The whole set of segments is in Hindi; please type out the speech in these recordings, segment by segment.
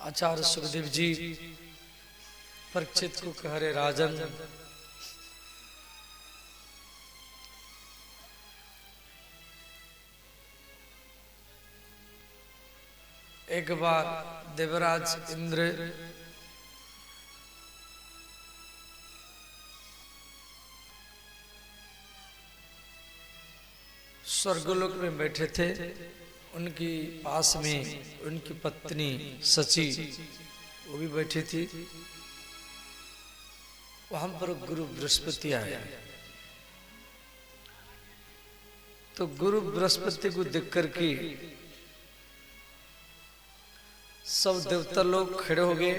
आचार्य सुखदेव जी परीक्षित को कह रहे राजन, एक बार देवराज इंद्र स्वर्गलोक में बैठे थे। उनकी पास में उनकी पत्नी सची वो भी बैठी थी। वहां पर गुरु बृहस्पति आए तो गुरु बृहस्पति को देख करके सब देवता लोग खड़े हो गए,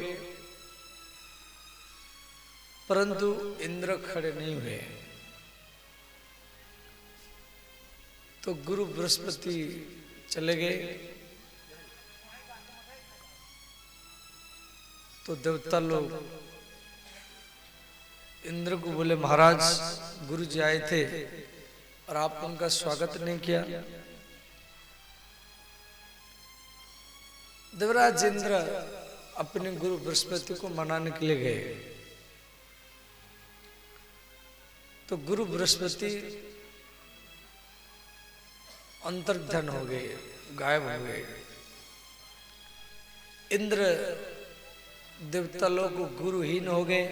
परंतु इंद्र खड़े नहीं हुए। तो गुरु बृहस्पति चले गए। तो देवता लोग इंद्र को बोले, महाराज गुरु जी आए थे और आप उनका स्वागत नहीं किया। देवराज इंद्र अपने गुरु बृहस्पति को मनाने के लिए गए। तो गुरु बृहस्पति अंतर्ध्यान हो गए, गायब हो गए। इंद्र देवता लोग गुरुहीन हो गए।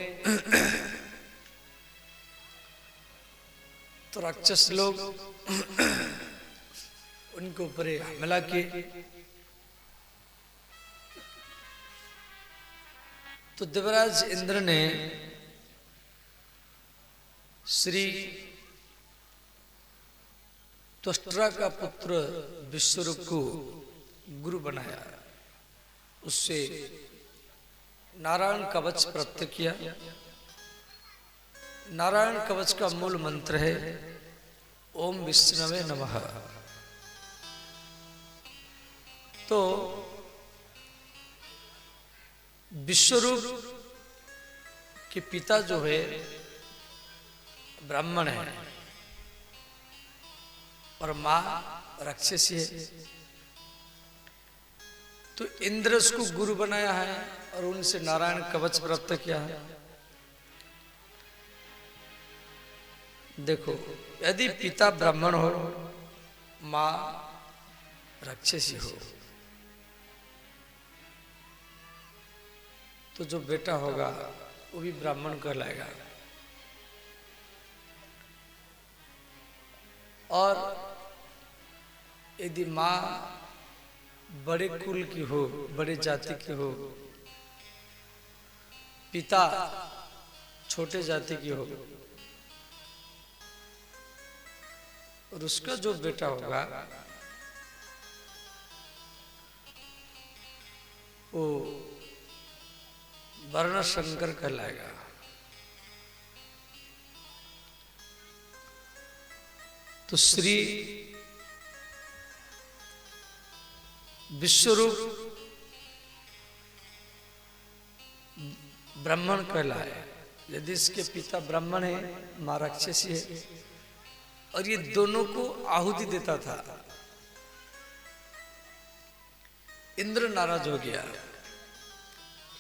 तो राक्षस लोग उनके ऊपर हमला किए। तो देवराज इंद्र ने श्री त्वष्ट्रा का पुत्र विश्वरूप को गुरु बनाया। उससे नारायण कवच प्राप्त किया। नारायण कवच का मूल मंत्र है ओम विष्णवे नमः। तो विश्वरूप के पिता जो है ब्राह्मण है और मां राक्षसी है। तो इंद्र उसको गुरु बनाया है और उनसे नारायण कवच प्राप्त किया है। देखो, यदि पिता ब्राह्मण हो, मां राक्षसी हो, तो जो बेटा होगा वो भी ब्राह्मण कहलाएगा। और यदि मां बड़े कुल की हो, बड़े जाति की हो, पिता छोटे जाति की हो, और उसका जो बेटा होगा वो वर्ण शंकर कहलाएगा। तो श्री विश्वरूप ब्राह्मण कहलाए। यदि इसके पिता ब्राह्मण है, मां राक्षसी है, और ये दोनों को आहुति देता था। इंद्र नाराज हो गया।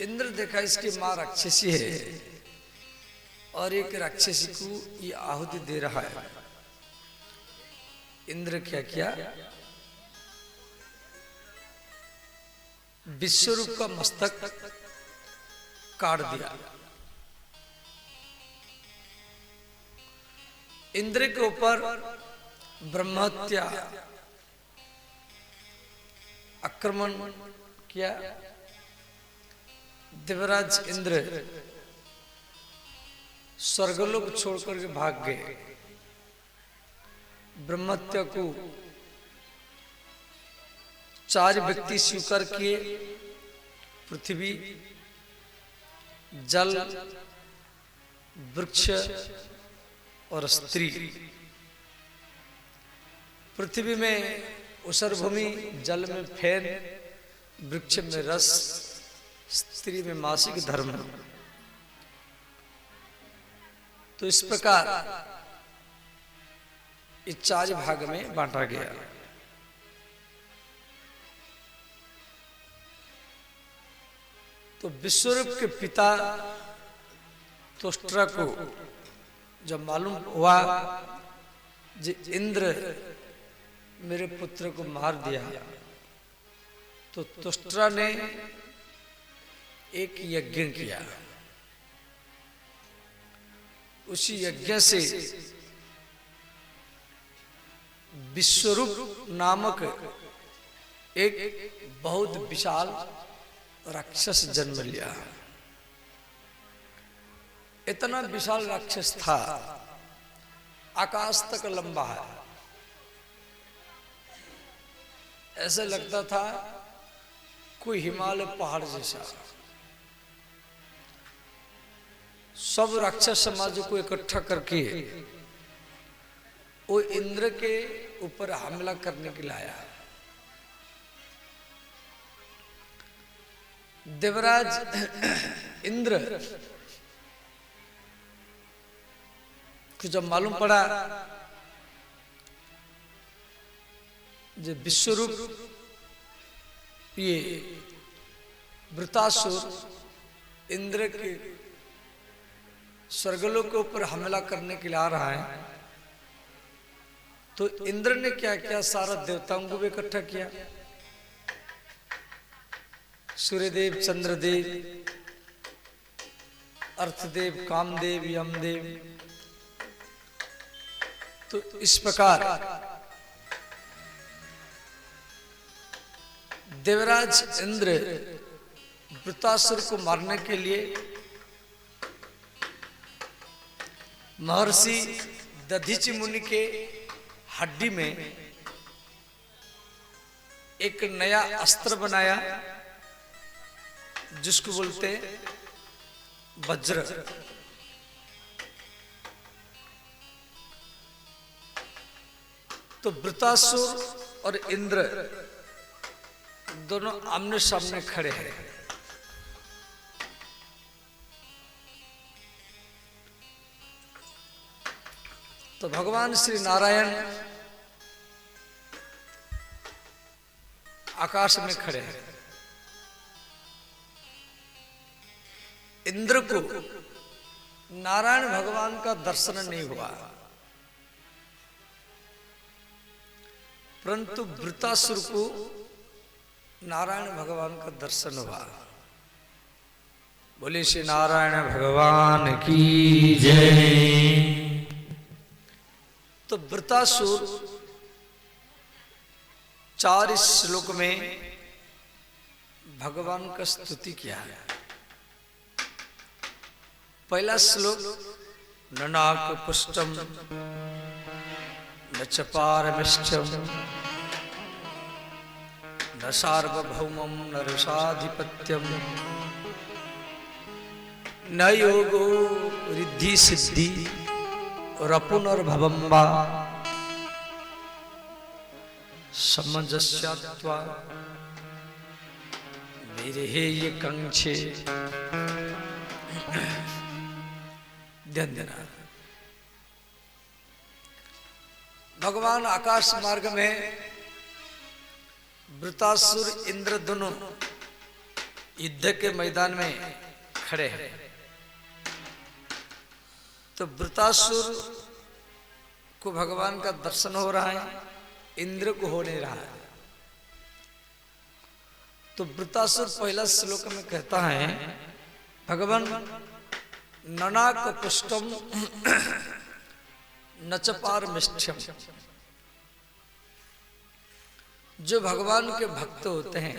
इंद्र देखा इसकी मां राक्षसी है और एक राक्षसी को ये आहुति दे रहा है। इंद्र क्या किया, विश्वरूप का मस्तक काट दिया। इंद्र के ऊपर ब्रह्महत्या आक्रमण किया। देवराज इंद्र स्वर्गलोक छोड़कर के भाग गए। ब्रह्महत्या को 4 व्यक्ति स्वीकार किए, पृथ्वी, जल, वृक्ष और स्त्री। पृथ्वी में ऊसर भूमि, जल में फेन, वृक्ष में रस, स्त्री में मासिक धर्म। तो इस प्रकार इस 4 भाग में बांटा गया। तो विश्वरूप के पिता तुष्ट्रा को जब मालूम हुआ जे इंद्र मेरे पुत्र को मार दिया, तो तुष्ट्रा ने एक यज्ञ किया। उसी यज्ञ से विश्वरूप नामक एक बहुत विशाल राक्षस जन्म लिया। इतना विशाल राक्षस था, आकाश तक लंबा है। ऐसे लगता था कोई हिमालय पहाड़ जैसा। सब राक्षस समाज को इकट्ठा करके वो इंद्र के ऊपर हमला करने के लिए आया। देवराज इंद्र को जब मालूम पड़ा जो विश्वरूप ये वृतासुर इंद्र के स्वर्गलोक के ऊपर हमला करने के लिए आ रहा है, तो इंद्र ने क्या किया, सारा देवताओं को भी इकट्ठा किया। सूर्यदेव, चंद्रदेव, अर्थदेव, कामदेव, यमदेव। तो इस प्रकार देवराज इंद्र वृतासुर को मारने के लिए महर्षि दधीचि मुनि के हड्डी में एक नया अस्त्र बनाया जिसको बोलते वज्र। तो वृतासुर और इंद्र दोनों आमने सामने खड़े हैं। तो भगवान श्री नारायण आकाश में खड़े हैं। इंद्र को नारायण भगवान का दर्शन नहीं हुआ, परंतु वृतासुर को नारायण भगवान का दर्शन हुआ। बोले श्री नारायण भगवान की जय। तो वृतासुर 4 श्लोक में भगवान का स्तुति किया है। पहला श्लोक, ननाक पुष्टम न च पारमिष्टम न सार्वभौमम न ऋषाधिपत्यम न योगो रिद्धि सिद्धि रपुनर्भवं वा समंजस्यात्वा विरहेय कंक्षे। ध्यान देना, भगवान आकाश मार्ग में वृतासुर इंद्र दोनों युद्ध के मैदान में खड़े हैं। तो वृतासुर को भगवान का दर्शन हो रहा है, इंद्र को हो नहीं रहा है। तो वृतासुर पहला श्लोक में कहता है, भगवान ननाक पुष्टम न च पारमिष्ठ्यम। जो भगवान के भक्त होते हैं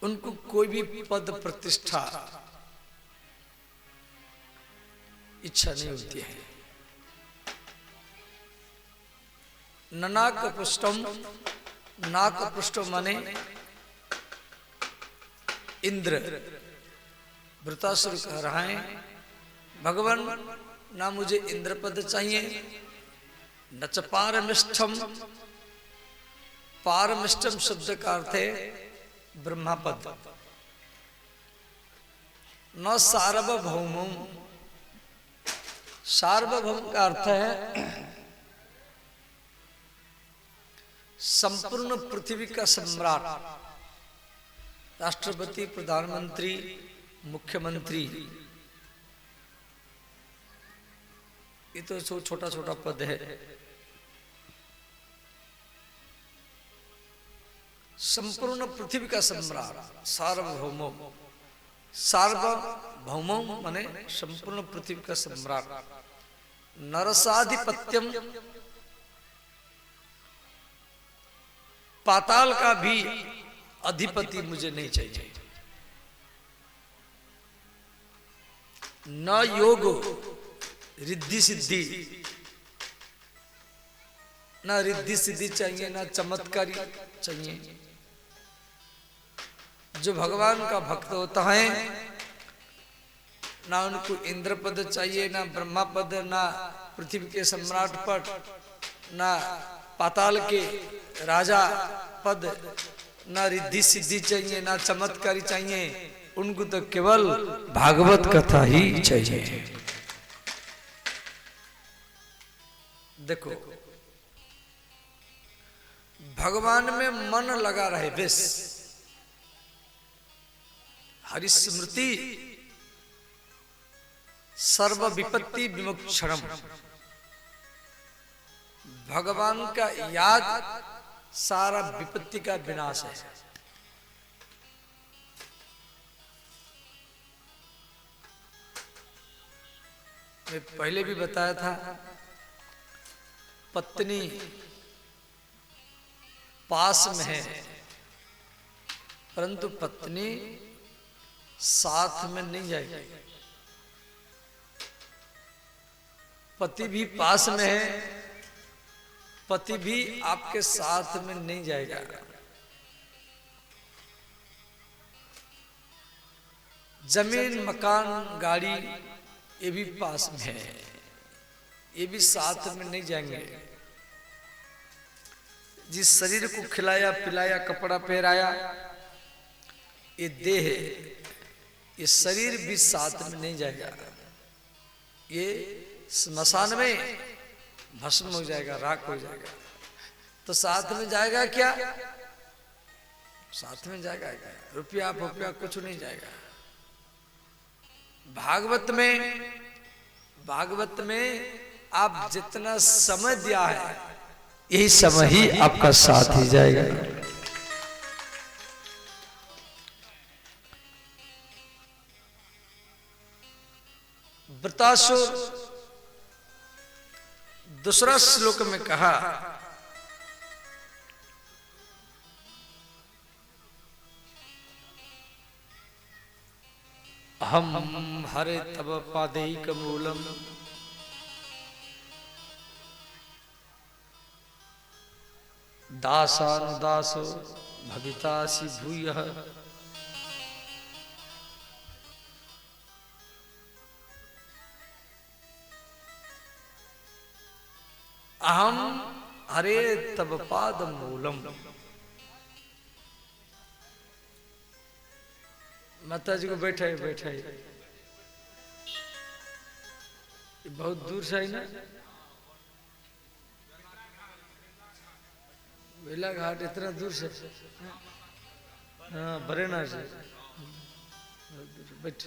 उनको कोई भी पद प्रतिष्ठा इच्छा नहीं होती है। ननाक पुष्टम, नाक पुष्टम माने इंद्र। वृतासुर कह रहा है, भगवान ना मुझे इंद्र पद चाहिए, न च पारमिष्ठम। पारमिष्ठम शब्द का अर्थ है ब्रह्मा पद। न सार्वभौमम। सार्वभौम का अर्थ है संपूर्ण पृथ्वी का सम्राट। राष्ट्रपति, प्रधानमंत्री, मुख्यमंत्री, ये तो छोटा छोटा पद है। संपूर्ण पृथ्वी का सम्राट, सार्वभौम। सार्वभौम माने संपूर्ण पृथ्वी का सम्राट। नरसाधिपत्यम, पाताल का भी अधिपति मुझे नहीं चाहिए। न योग रिद्धि सिद्धि, ना रिद्धि सिद्धि चाहिए, ना चमत्कारी चाहिए। जो भगवान का भक्त होता है, ना उनको इंद्र पद चाहिए, ना ब्रह्मा पद, ना पृथ्वी के सम्राट पद, ना पाताल के राजा पद, ना रिद्धि सिद्धि चाहिए, ना चमत्कारी चाहिए। उनको तो केवल भागवत कथा ही चाहिए। देखो, भगवान में मन लगा रहे बस। हरिस्मृति सर्व विपत्ति विमुक्षणम। भगवान का याद सारा विपत्ति का विनाश है। मैं पहले भी बताया था, पत्नी पास में है परंतु पत्नी साथ में नहीं जाएगी। पति भी पास में है, पति भी आपके साथ में नहीं जाएगा। जमीन, मकान, गाड़ी ये भी पास में है, ये भी साथ में नहीं जाएंगे। जिस शरीर को खिलाया पिलाया कपड़ा पहराया, ये देह, ये शरीर भी साथ में नहीं जाएगा। ये स्मशान में भस्म हो जाएगा, राख हो जाएगा। तो साथ में जाएगा क्या? साथ में जाएगा क्या? रुपया फुपया कुछ नहीं जाएगा। भागवत में आप जितना समय दिया है, यही समय ही आपका साथ ही जाएगा। वृतासुर दूसरा श्लोक में कहा, हम हरे तब पादैक मूलम दासानुदासो भवितासि भूयः। अहम हरे तब पाद मूलम। माता जी को बैठाई बैठाई, बहुत दूर से आई ना, बेला घाट इतना दूर से, हाँ बरेना से बैठ।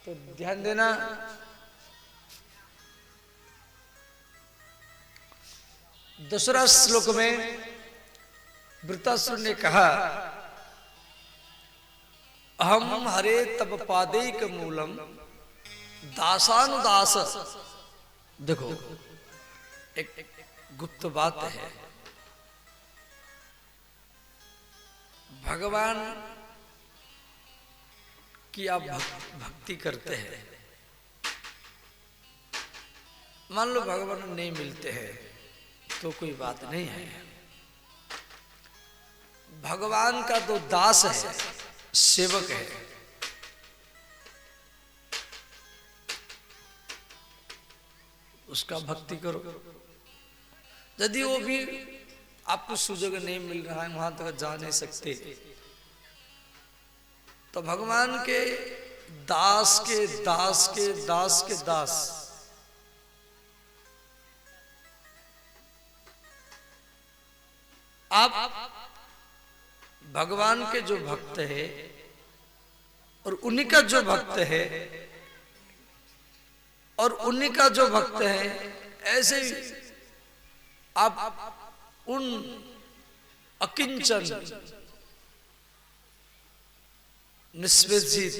तो ध्यान देना, दूसरा श्लोक में वृतासुर ने कहा, अहम हरे तब पादैक मूलम दासानुदास। देखो, एक गुप्त बात है। भगवान की आप भक्ति करते हैं, मान लो भगवान नहीं मिलते हैं तो कोई बात नहीं है। भगवान का तो दास है, सेवक है, उसका भक्ति करो। यदि वो भी आपको सुजग नहीं मिल रहा है, वहां तक जा नहीं सकते, तो भगवान के दास के दास के दास के दास आप भगवान के जो भक्त है और उन्हीं का जो भक्त है और उन्हीं का जो भक्त है, ऐसे ही आप उन अकिंचन निष्पेक्षित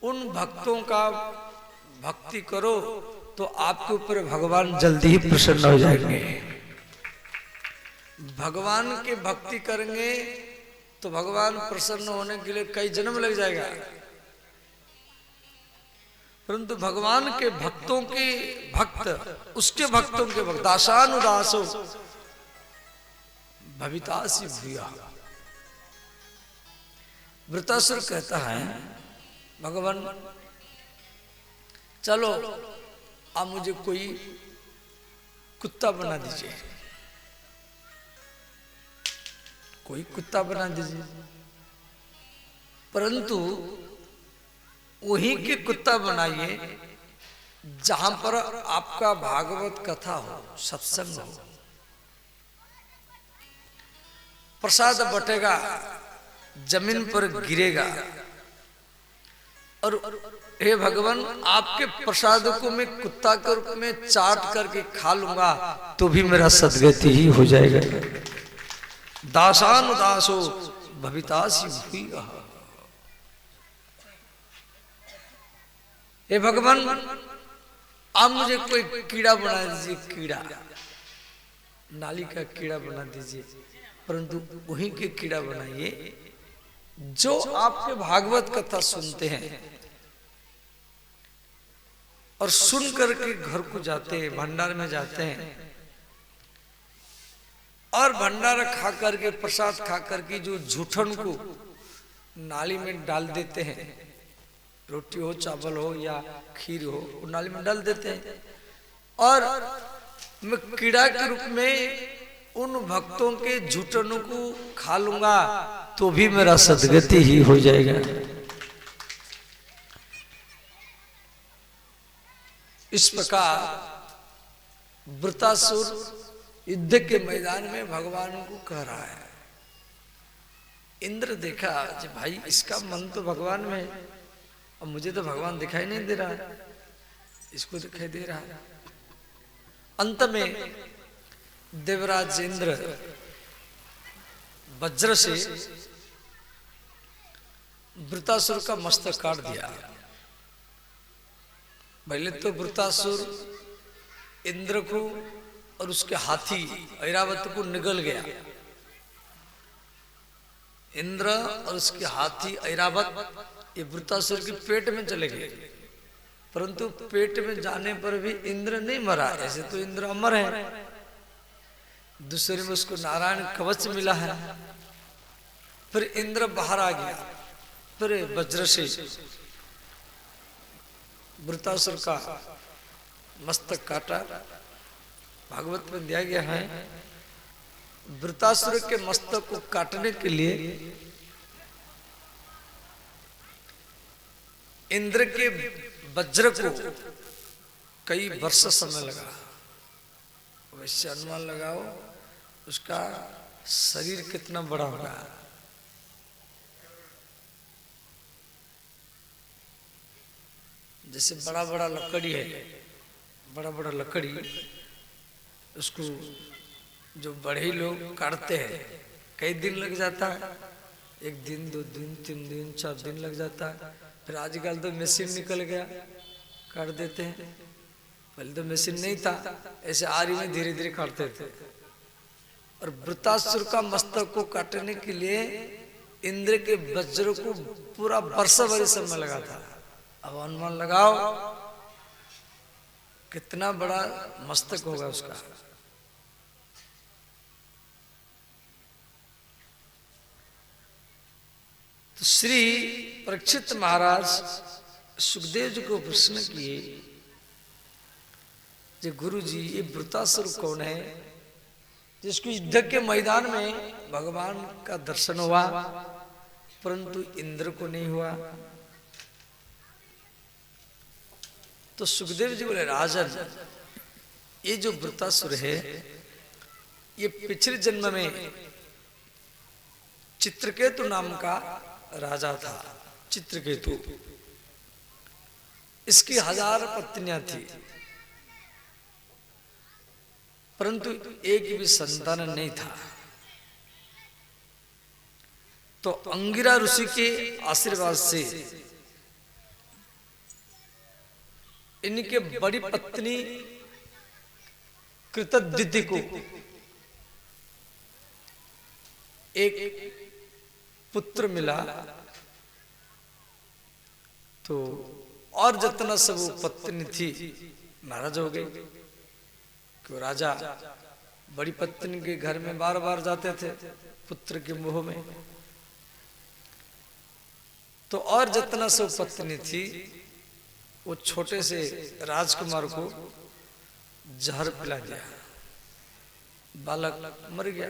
उन भक्तों का भक्ति करो तो आपके ऊपर भगवान जल्दी ही प्रसन्न हो जाएंगे। भगवान के भक्ति करेंगे तो भगवान प्रसन्न होने के लिए कई जन्म लग जाएगा, परंतु भगवान के भक्तों के भक्त, उसके भक्तों के भक्त, दासानुदासो भवितासी भूया। वृतासुर कहता है भगवान चलो आप मुझे कोई कुत्ता बना दीजिए, कोई कुत्ता बना दीजिए, परंतु वही के कुत्ता बनाइए जहां पर आपका भागवत कथा हो, सत्संग हो, प्रसाद बटेगा, जमीन पर गिरेगा, और हे भगवान आपके प्रसाद को मैं कुत्ता के रूप में चाट करके खा लूंगा तो भी मेरा सदगति ही हो जाएगा। दासानुदासो भवितासी भूया। हे भगवान आप मुझे कोई कीड़ा बना दीजिए, कीड़ा, नाली का कीड़ा बना दीजिए, परंतु वही के कीड़ा बनाइए जो आपके भागवत कथा सुनते हैं और सुन करके घर को जाते हैं, भंडार में जाते हैं और भंडारा खा करके, प्रसाद खा करके जो झूठन को नाली में डाल देते हैं, रोटी हो, चावल हो या खीर हो, वो नाली में डाल देते हैं, और मैं कीड़ा के रूप में उन भक्तों के झूठनों को खा लूंगा तो भी मेरा सदगति ही हो जाएगा। इस प्रकार वृतासुर युद्ध के मैदान में भगवान को कह रहा है। इंद्र देखा कि भाई इसका मन तो भगवान में है, अब मुझे तो भगवान दिखाई नहीं दे रहा है, इसको दिखाई दे रहा है। अंत में देवराज इंद्र वज्र से वृतासुर का मस्तक काट दिया। पहले तो वृतासुर इंद्र को और उसके हाथी ऐरावत को निगल गया। इंद्र और उसके हाथी ऐरावत ये वृतासुर के पेट में चले गए, परंतु पेट में जाने पर भी इंद्र नहीं मरा। ऐसे तो इंद्र अमर है, दूसरे में उसको नारायण कवच मिला है। फिर इंद्र बाहर आ गया, फिर वज्र से वृतासुर का मस्तक काटा। भागवत में दिया गया है वृतासुर के मस्तक को काटने के लिए इंद्र के वज्र को कई वर्ष समय लगा। वैसे अनुमान लगाओ उसका शरीर कितना बड़ा होगा। जैसे बड़ा बड़ा लकड़ी है, बड़ा बड़ा लकड़ी, उसको जो बड़े लोग काटते हैं कई दिन लग जाता है, 1 दिन 2 दिन 3 दिन 4 दिन लग जाता है। फिर आजकल तो मशीन निकल गया, काट देते हैं। पहले तो मशीन नहीं था, ऐसे आरी में धीरे धीरे काटते थे। और वृतासुर का मस्तक को काटने के लिए इंद्र के वज्र को पूरा वर्ष भर समय लगा था। अब अनुमान लगाओ कितना बड़ा मस्तक होगा उसका। तो श्री परीक्षित महाराज सुखदेव जी को प्रश्न किए, जो गुरु जी ये वृतासुर कौन है जिसको युद्ध के मैदान में भगवान का दर्शन हुआ परंतु इंद्र को नहीं हुआ? तो सुखदेव जी बोले, राजन ये जो वृतासुर है ये पिछले जन्म में चित्रकेतु नाम का राजा था। चित्रकेतु, इसकी 1000 पत्नियां थी, परंतु एक भी संतान नहीं था। तो अंगिरा ऋषि के आशीर्वाद से इनके बड़ी पत्नी कृतदिति को एक पुत्र मिला। तो और जितना सब पत्नी थी नाराज हो गई कि राजा बड़ी पत्नी के घर में बार बार जाते थे पुत्र के मोह में। तो और जितना सब पत्नी थी वो छोटे से राजकुमार को जहर पिला दिया, बालक मर गया।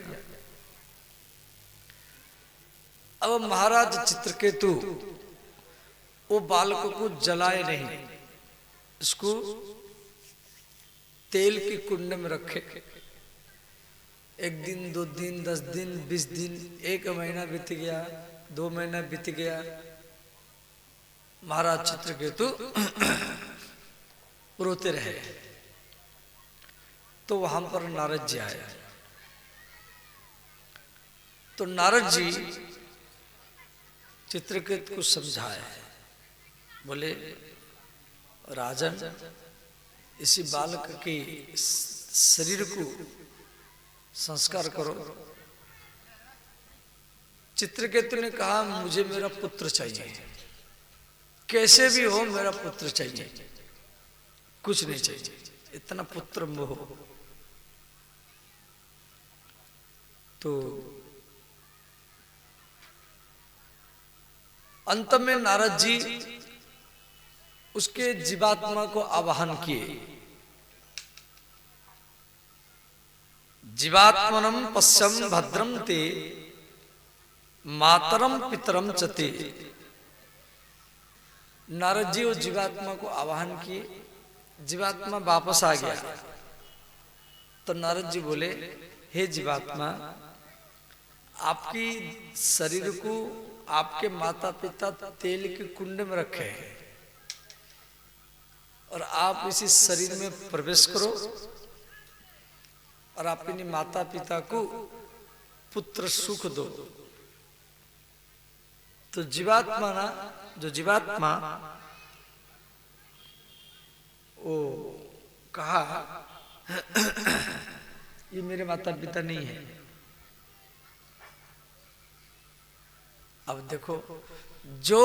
अब महाराज चित्रकेतु वो बालकों को जलाए नहीं, इसको तेल के कुंड में रखे। 1 दिन 2 दिन 10 दिन 20 दिन 1 महीना बीत गया, 2 महीना बीत गया। महाराज चित्रकेतु रोते रहे। तो वहां पर नारद जी आए। तो नारद जी चित्रकेतु को समझाए, बोले राजन इसी बालक के शरीर को संस्कार करो। चित्रकेतु ने कहा मुझे मेरा पुत्र चाहिए, कैसे भी हो मेरा पुत्र चाहिए, कुछ नहीं चाहिए, इतना पुत्र मोह। तो अंत में नारद जी उसके जीवात्मा को आवाहन किए। जीवात्मनम पश्यम भद्रम ते मातरम पितरम चते। नारद जी उस जीवात्मा को आवाहन किए, जीवात्मा वापस आ गया। तो नारद जी बोले हे जीवात्मा, आपकी शरीर को आपके माता पिता तेल के कुंड में रखे हैं और आप इसी शरीर में प्रवेश करो और अपने माता पिता को पुत्र सुख दो। तो जीवात्मा ना, जो जीवात्मा वो कहा ये मेरे माता पिता नहीं है। अब देखो, जो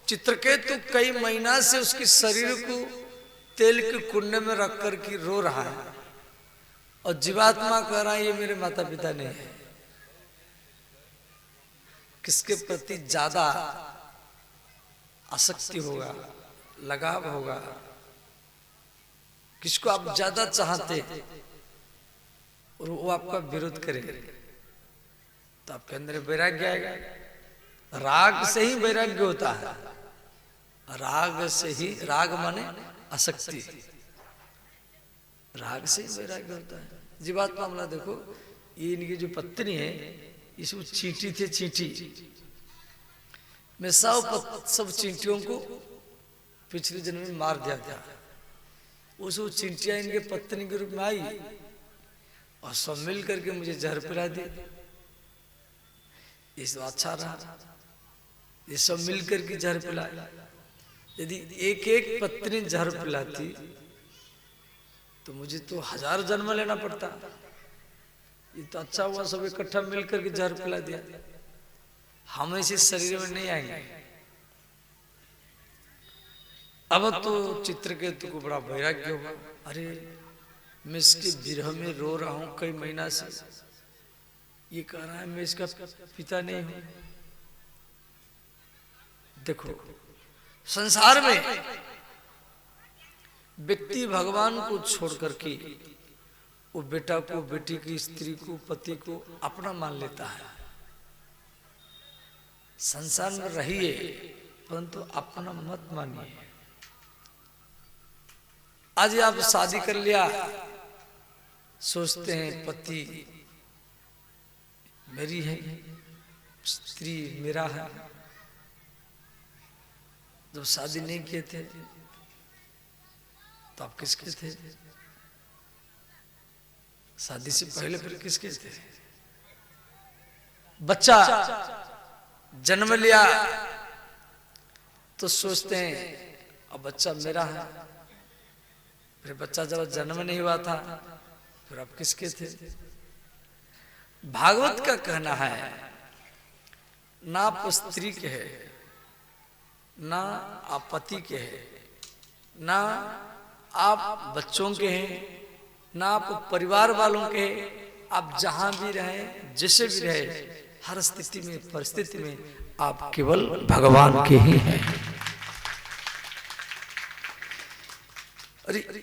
चित्रकेतु कई महीना से उसके शरीर को तेल के कुंड में रख कर के रो रहा है और जीवात्मा कह रहा है ये मेरे माता पिता नहीं है। किसके प्रति ज्यादा आसक्ति होगा, लगाव होगा, किसको आप ज्यादा चाहते और वो आपका विरोध करे तो आपके अंदर वैराग्य आएगा। राग से ही वैराग्य होता है, राग से ही, राग माने आसक्ति, राग से ही वैराग्य होता है। जीवात्मा मामला देखो, ये इनकी जो पत्नी है इसमें चींटी थे, चींटी मैं सब चींटियों को पिछले जन्म में मार दिया था। उस चींटियां इनके पत्नी के रूप में आई और सब मिल करके मुझे जहर पिला दी। इस अच्छा रहा, ये सब मिल करके जहर पिलाया। यदि एक एक पत्नी जहर पिलाती तो मुझे तो 1000 जन्म लेना पड़ता। ये तो अच्छा हुआ सब इकट्ठा मिल करके जहर पिला दिया। हम इसी शरीर में नहीं आएंगे। अब तो चित्रकेतु को बड़ा वैराग्य होगा, अरे मैं इसके विरह में रो रहा हूं कई महीना से, ये कह रहा है मैं इसका पिता नहीं हूं। देखो, संसार में व्यक्ति भगवान को छोड़ करके वो बेटा को, बेटी की, स्त्री को, पति को अपना मान लेता है। संसार में रहिए परंतु अपना मत मानिए। आज आप शादी कर लिया, सोचते हैं पति मेरी है, स्त्री मेरा है। जब शादी नहीं किए थे तो आप किसके थे? शादी से पहले फिर किसके थे? बच्चा जन्म लिया तो सोचते हैं अब बच्चा मेरा है। फिर बच्चा जब जन्म नहीं हुआ था फिर आप किसके थे? भागवत का कहना है ना आप स्त्री के है, ना आप पति के हैं, ना आप बच्चों के हैं, ना आप परिवार वालों के हैं। आप जहां भी रहे, जैसे भी रहे, हर स्थिति में, परिस्थिति में आप केवल भगवान के ही हैं।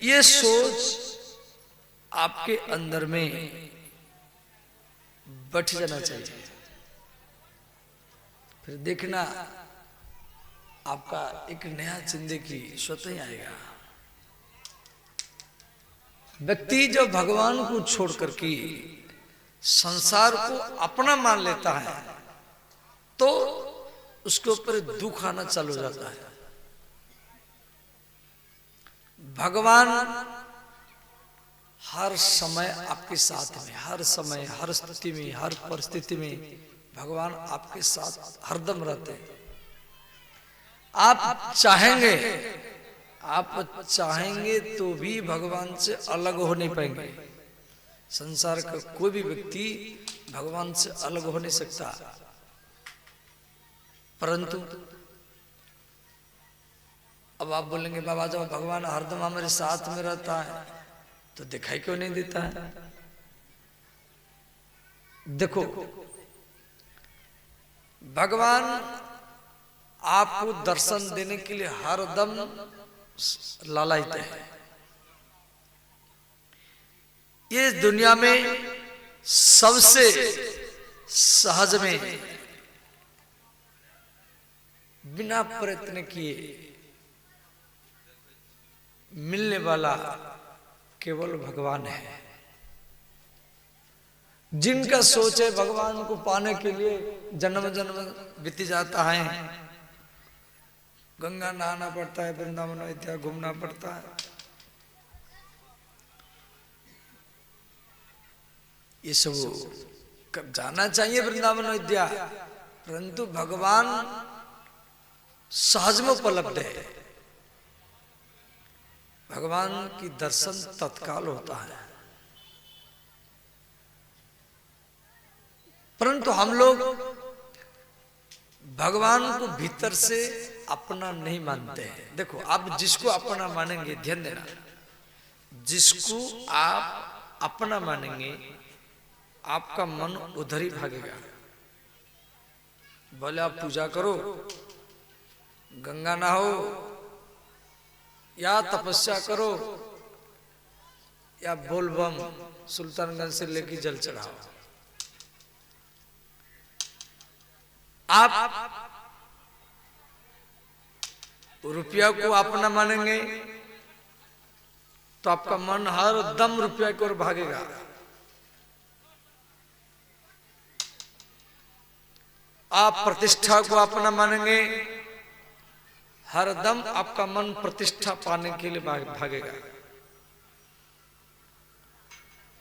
ये सोच आपके अंदर में बैठ जाना चाहिए। फिर देखना आपका एक नया जिंदगी स्वतः ही आएगा। व्यक्ति जब भगवान को छोड़ करके संसार को अपना मान लेता है तो उसके ऊपर दुख आना चालू हो जाता है। भगवान हर समय आपके साथ में, हर समय, हर स्थिति में, हर परिस्थिति में भगवान आपके साथ हरदम रहते हैं। आप चाहेंगे तो भी भगवान से अलग हो नहीं पाएंगे। संसार का कोई भी व्यक्ति भगवान से अलग हो नहीं सकता। परंतु अब आप बोलेंगे बाबा जब भगवान हरदम हमारे साथ में रहता है तो दिखाई क्यों नहीं देता है? देखो, भगवान आपको दर्शन देने के लिए हरदम लालायित है। ये दुनिया में सबसे सहज में बिना प्रयत्न किए मिलने वाला केवल भगवान है। जिनका सोच है भगवान को पाने के लिए जन्म जन्म बीत जाता है, गंगा नहाना पड़ता है, वृंदावन अयोध्या घूमना पड़ता है, ये सब जाना चाहिए वृंदावन अयोध्या, परंतु भगवान सहज में उपलब्ध है। भगवान की दर्शन तत्काल होता है। परंतु हम लोग भगवान को भीतर से अपना नहीं मानते हैं। देखो, आप जिसको अपना मानेंगे, ध्यान देना, जिसको आप अपना मानेंगे आपका मन उधर ही भागेगा। बोले आप पूजा करो, गंगा नहाओ, या तपस्या करो, या बोलबम सुल्तानगंज से लेके जल चढ़ाओ। आप रुपया को अपना मानेंगे तो आपका मन हर दम रुपया की ओर भागेगा। आप प्रतिष्ठा को अपना मानेंगे, हर दम आपका मन प्रतिष्ठा पाने के लिए भागेगा।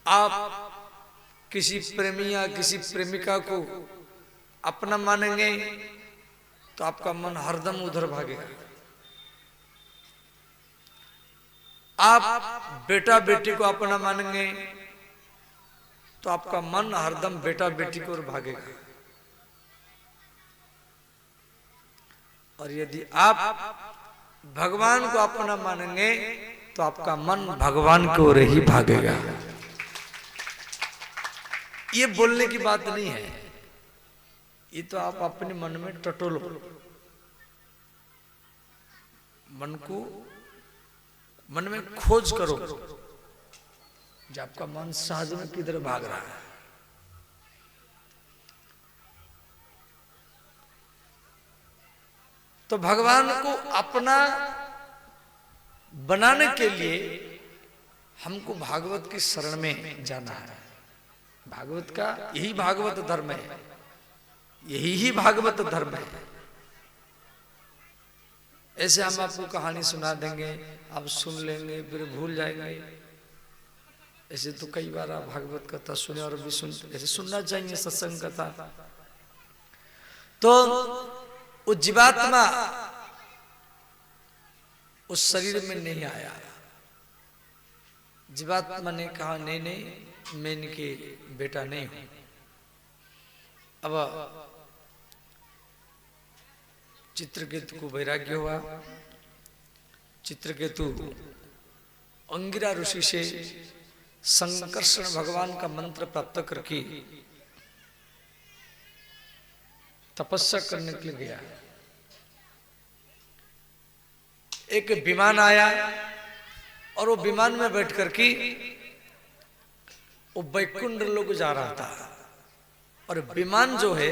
आप किसी प्रेमी या किसी प्रेमिका को अपना मानेंगे तो आपका मन हरदम उधर भागेगा। आप बेटा बेटी को अपना मानेंगे तो आपका मन हरदम बेटा बेटी की ओर भागेगा। और यदि आप भगवान को अपना मानेंगे तो आपका मन भगवान की ओर ही भागेगा। ये बोलने की बात नहीं है, ये तो आप अपने मन में टटोलो। मन में खोज करो जब आपका मन सहज में किधर भाग रहा है। तो भगवान को अपना बनाने के लिए हमको भागवत की शरण में जाना है। भागवत का यही भागवत धर्म है, यही ही भागवत धर्म है। ऐसे हम आपको कहानी सुना देंगे, आप सुन लेंगे फिर भूल जाएंगे। ऐसे तो कई बार आप भागवत कथा सुने और भी सुन, ऐसे सुनना चाहिए सत्संग कथा। तो वो जीवात्मा उस शरीर में नहीं आया। जीवात्मा ने कहा नहीं नहीं, मैं इनके बेटा नहीं हूं। अब चित्रकेतु को वैराग्य हुआ। चित्रकेतु अंगिरा ऋषि से संकर्षण भगवान का मंत्र प्राप्त करके तपस्या करने के लिए गया। एक विमान आया और वो विमान में बैठ करके वो वैकुंठ लोक जा रहा था। और विमान जो है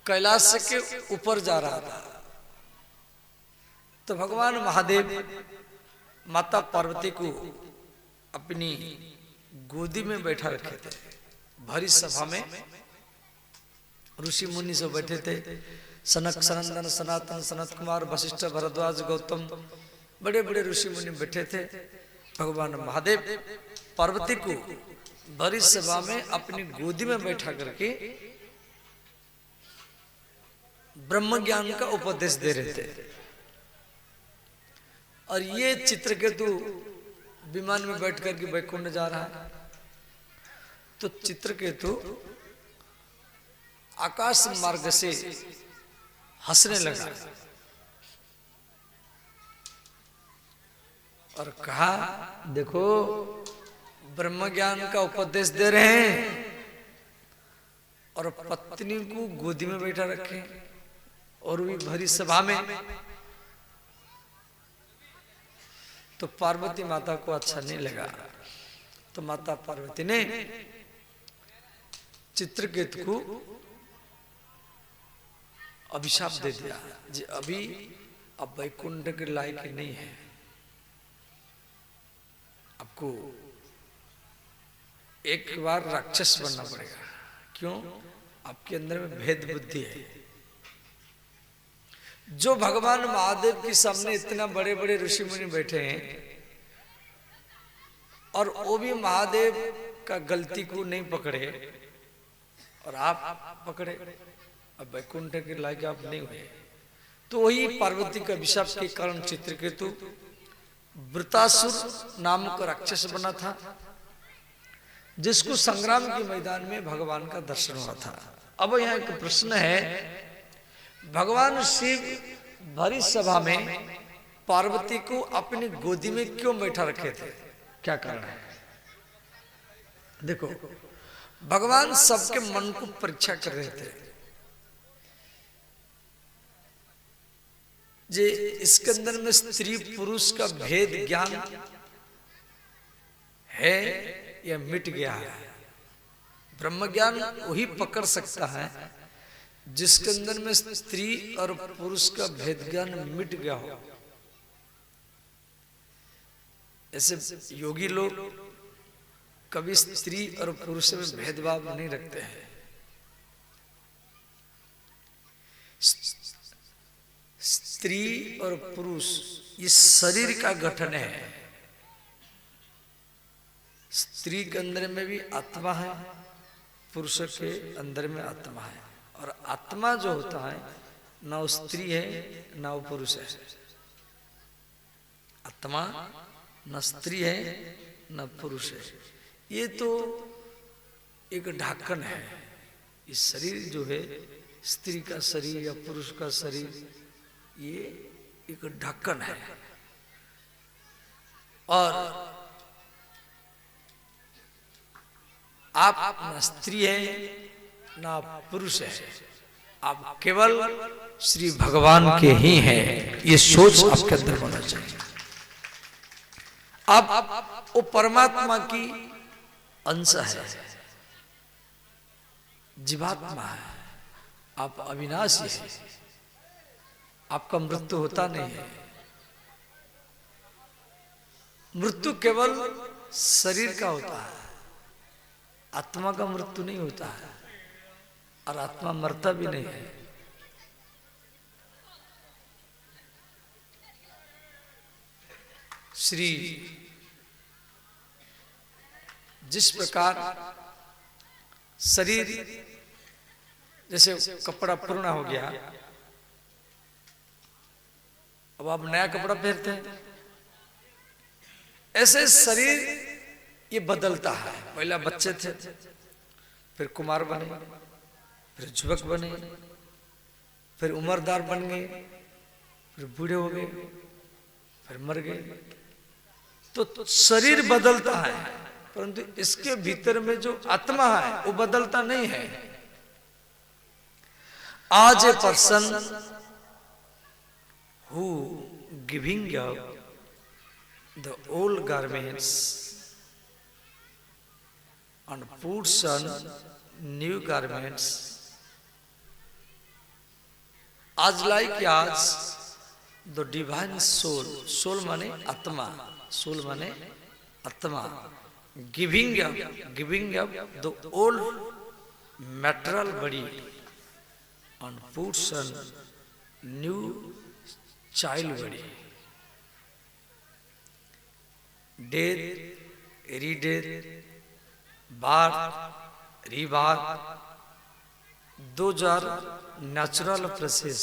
कैलाश के ऊपर जा रहा था। तो भगवान महादेव माता पार्वती को अपनी गोदी में बैठा रखे थे। भरी सभा में ऋषि मुनि सब बैठे थे। सनक सनंदन सनातन सनत कुमार वशिष्ठ भरद्वाज गौतम बड़े बड़े ऋषि मुनि बैठे थे। भगवान महादेव पार्वती को भरी सभा में अपनी गोदी में बैठा करके ब्रह्म ज्ञान का उपदेश दे रहे थे। और ये चित्रकेतु विमान में बैठ करके वैकुंठ जा रहा है। तो चित्रकेतु आकाश मार्ग से हंसने लगा और कहा, देखो ब्रह्म ज्ञान का उपदेश दे रहे हैं और पत्नी को गोदी में बैठा रखे और भी भरी सभा में। तो पार्वती माता को अच्छा नहीं लगा। तो माता पार्वती ने चित्रकेतु को अभिशाप दे दिया, जी अभी अब वैकुंठ के लायक नहीं है, आपको एक बार राक्षस बनना पड़ेगा। क्यों? आपके अंदर में भेद बुद्धि है। जो भगवान महादेव के सामने इतना बड़े बड़े ऋषि मुनि बैठे हैं और वो भी महादेव का गलती को नहीं पकड़े और आप पकड़े, अब वैकुंठ के लायक आप नहीं हुए। तो वही पार्वती का अभिशाप के कारण चित्रकेतु वृतासुर नाम का राक्षस बना था, जिसको संग्राम के मैदान में भगवान का दर्शन हुआ था। अब यहाँ एक प्रश्न है, भगवान शिव भरी सभा में पार्वती को अपनी गोदी में क्यों बैठा रखे थे? क्या कारण है? देखो, भगवान सबके मन को परीक्षा कर रहे थे। जे इसके अंदर में स्त्री पुरुष का भेद ज्ञान है या मिट गया है? ब्रह्म ज्ञान वही पकड़ सकता है जिसके अंदर में स्त्री और पुरुष का भेद ज्ञान मिट गया हो। ऐसे योगी लोग कभी स्त्री और पुरुष में भेदभाव नहीं रखते हैं। स्त्री और पुरुष ये शरीर का गठन है। स्त्री के अंदर में भी आत्मा है, पुरुष के अंदर में आत्मा है। और आत्मा जो होता है ना वो स्त्री है ना वो पुरुष है। आत्मा न स्त्री है न पुरुष है। ये तो एक ढक्कन है। ये शरीर जो है, स्त्री का शरीर या पुरुष का शरीर, ये एक ढक्कन है। और आप न स्त्री है ना पुरुष है, आप केवल श्री भगवान के ही हैं। ये सोच आपके अंदर होना चाहिए। आप वो परमात्मा की अंश है, जीवात्मा है। आप अविनाशी है, आपका मृत्यु होता नहीं है। मृत्यु केवल शरीर का होता है, आत्मा का मृत्यु नहीं होता है, और आत्मा मरता भी नहीं है। श्री जिस प्रकार शरीर जैसे कपड़ा पुराना हो गया, अब आप नया कपड़ा पहनते हैं, ऐसे शरीर ये बदलता है। पहले बच्चे थे, फिर कुमार बने, फिर युवक बने, फिर उम्रदार बन गए, फिर बूढ़े हो गए, फिर मर गए। तो शरीर बदलता है, परंतु इसके भीतर में जो आत्मा है वो बदलता नहीं है। आज a person who giving up the old garments and puts on new garments, as like as the divine soul, soul माने आत्मा, soul माने आत्मा, giving up the old material body and puts on new child body. Death, re-death, birth, rebirth, those are natural process.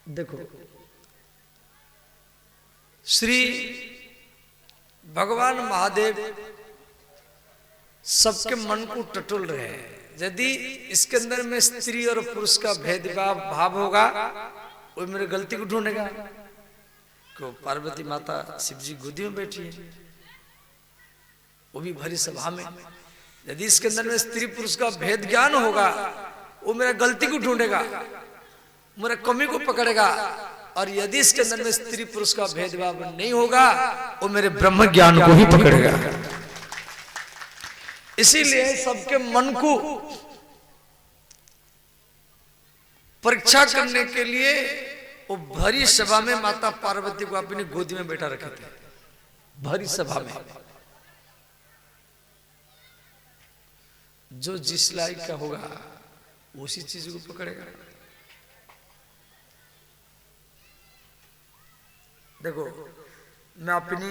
देखो, श्री भगवान महादेव सबके मन को टटोल रहे हैं। यदि इसके अंदर में स्त्री और पुरुष का भेदभाव भाव होगा, वो मेरी गलती को ढूंढेगा। क्यों? पार्वती माता शिव जी गोदी में बैठी है, वो भी भरी सभा में। यदि इसके अंदर में स्त्री पुरुष का भेद ज्ञान होगा, वो मेरा गलती को ढूंढेगा, मेरा कमी को पकड़ेगा। और यदि इसके अंदर में स्त्री पुरुष का भेदभाव नहीं होगा, वो मेरे ब्रह्म ज्ञान को ही पकड़ेगा। इसीलिए सबके मन को परीक्षा करने के लिए वो भरी सभा में माता पार्वती को अपनी गोदी में बैठा रखे थे, भरी सभा में। जो जिस लायक का होगा उसी चीज को पकड़ेगा। देखो, मैं अपनी